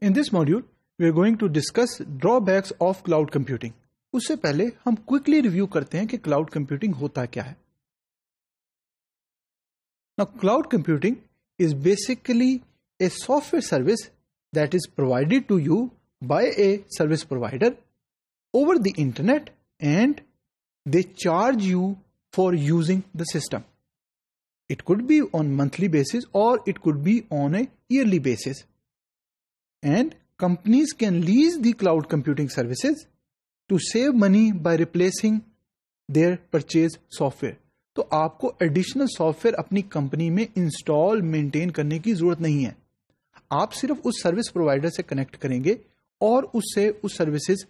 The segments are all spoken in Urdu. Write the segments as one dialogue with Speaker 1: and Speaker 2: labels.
Speaker 1: In this module, we are going to discuss drawbacks of cloud computing. اس سے پہلے ہم کوئکلی ریویو کرتے ہیں کہ کلاؤڈ کمپیوٹنگ ہوتا کیا ہے. Now, cloud computing is basically a software service that is provided to you by a service provider over the internet, and they charge you for using the system. It could be on monthly basis or it could be on a yearly basis. And companies can lease the cloud computing services to save money by replacing their purchased software. تو آپ کو ایڈیشنل سافٹ ویئر اپنی کمپنی میں انسٹال مینٹین کرنے کی ضرورت نہیں ہے. آپ صرف اس سروس پرووائڈر سے کنیکٹ کریں گے اور اس سے اس سروسز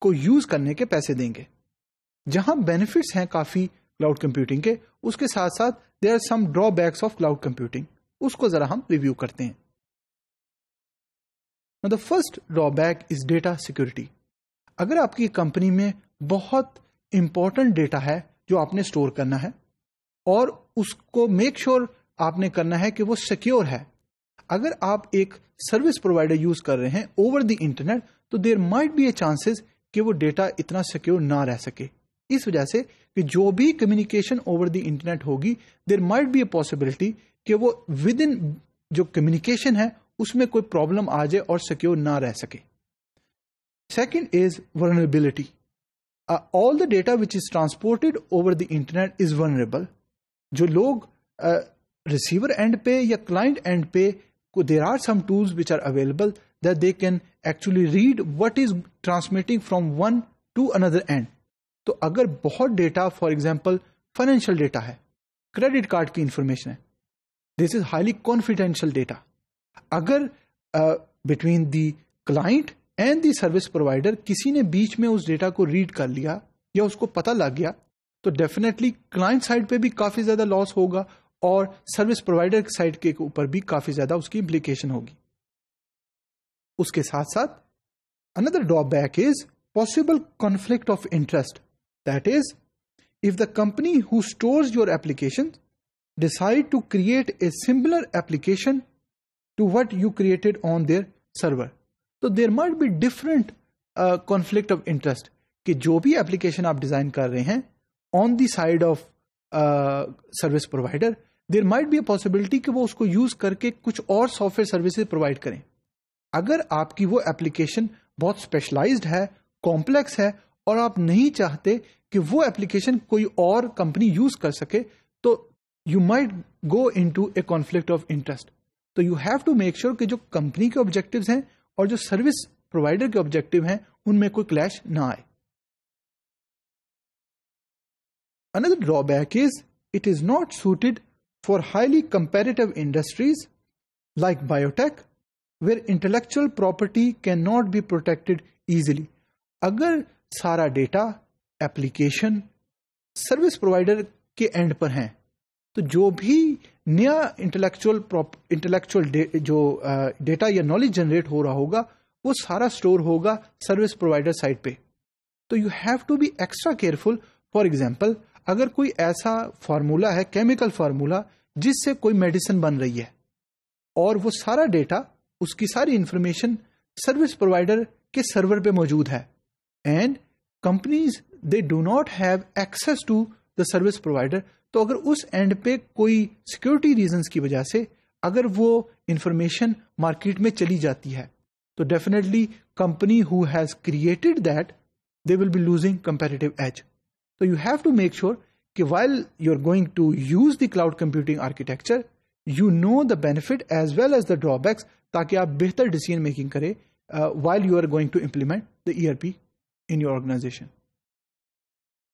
Speaker 1: کو یوز کرنے کے پیسے دیں گے. جہاں بینیفٹس ہیں کافی کلاؤڈ کمپیوٹنگ کے، اس کے ساتھ ساتھ there are some drawbacks of cloud computing. اس کو ذرا ہم ریویو کرتے ہیں. The first drawback is data security. اگر آپ کی کمپنی میں بہت امپورٹنٹ ڈیٹا ہے جو آپ نے اسٹور کرنا ہے اور اس کو میک شور آپ نے کرنا ہے کہ وہ سیکیور ہے. اگر آپ ایک سروس پرووائڈر یوز کر رہے ہیں اوور دی انٹرنیٹ تو there might be a chances کہ وہ ڈیٹا اتنا سیکیور نہ رہ سکے. اس وجہ سے کہ جو بھی کمیونیکیشن اوور دی انٹرنیٹ ہوگی there might be a possibility کہ وہ ود ان جو کمیونیکیشن ہے اس میں کوئی پرابلم آ جائے اور سیکیور نہ رہ سکے. Second is vulnerability. All the data which is transported over the internet is vulnerable. جو لوگ ریسیور اینڈ پہ یا کلائنٹ اینڈ پہ there are some tools which are available that they can actually read what is transmitting from one to another end. تو اگر بہت data for example financial data ہے، کریڈٹ کارڈ کی انفارمیشن ہے، دس از ہائیلی کانفیڈینشیل ڈیٹا. اگر between the client and the service provider کسی نے بیچ میں اس ڈیٹا کو ریڈ کر لیا یا اس کو پتہ لگ گیا تو ڈیفینیٹلی کلائنٹ سائڈ پہ بھی کافی زیادہ لاس ہوگا اور سروس پرووائڈر سائڈ کے اوپر بھی کافی زیادہ اس کی امپلیکیشن ہوگی. اس کے ساتھ ساتھ another drawback is possible conflict of interest. That is, if the company who stores your applications decide to create a similar application to what you created on their server, so there might be different conflict of interest کہ جو بھی اپلیکیشن آپ ڈیزائن کر رہے ہیں on the side of service provider there might be a possibility کہ وہ اس کو یوز کر کے کچھ اور سافٹ ویئر سروسز پرووائڈ کریں. اگر آپ کی وہ اپلیکیشن بہت اسپیشلائزڈ ہے، کمپلیکس ہے اور آپ نہیں چاہتے کہ وہ اپلیکیشن کوئی اور کمپنی یوز کر سکے تو you might go into a conflict of interest. تو you have to make sure کہ جو کمپنی کے آبجیکٹیوز ہیں اور جو سروس پرووائڈر کے آبجیکٹیو ہیں ان میں کوئی کلیش نہ آئے. Another drawback is it is not suited for highly competitive industries like biotech, where intellectual property cannot be protected easily. اگر سارا ڈیٹا اپلیکیشن سروس پرووائڈر کے اینڈ پر ہیں تو جو بھی نیا انٹلیکچوئل جو ڈیٹا یا نالج جنریٹ ہو رہا ہوگا وہ سارا اسٹور ہوگا سروس پرووائڈر سائٹ پہ. تو you have to be extra careful. For example اگر کوئی ایسا فارمولا ہے، کیمیکل فارمولا جس سے کوئی میڈیسن بن رہی ہے اور وہ سارا ڈیٹا اس کی ساری انفارمیشن سروس پرووائڈر کے سرور پہ موجود ہے and companies they do not have access to the service provider, تو اگر اس اینڈ پہ کوئی سیکورٹی ریزنس کی وجہ سے اگر وہ انفارمیشن مارکیٹ میں چلی جاتی ہے تو definitely company who has created that they will be losing competitive edge. So you have to make sure کہ while you're going to use the cloud computing architecture, you know the benefit as well as the drawbacks تاکہ آپ بہتر decision making کریں while you are going to implement the ERP in your organization.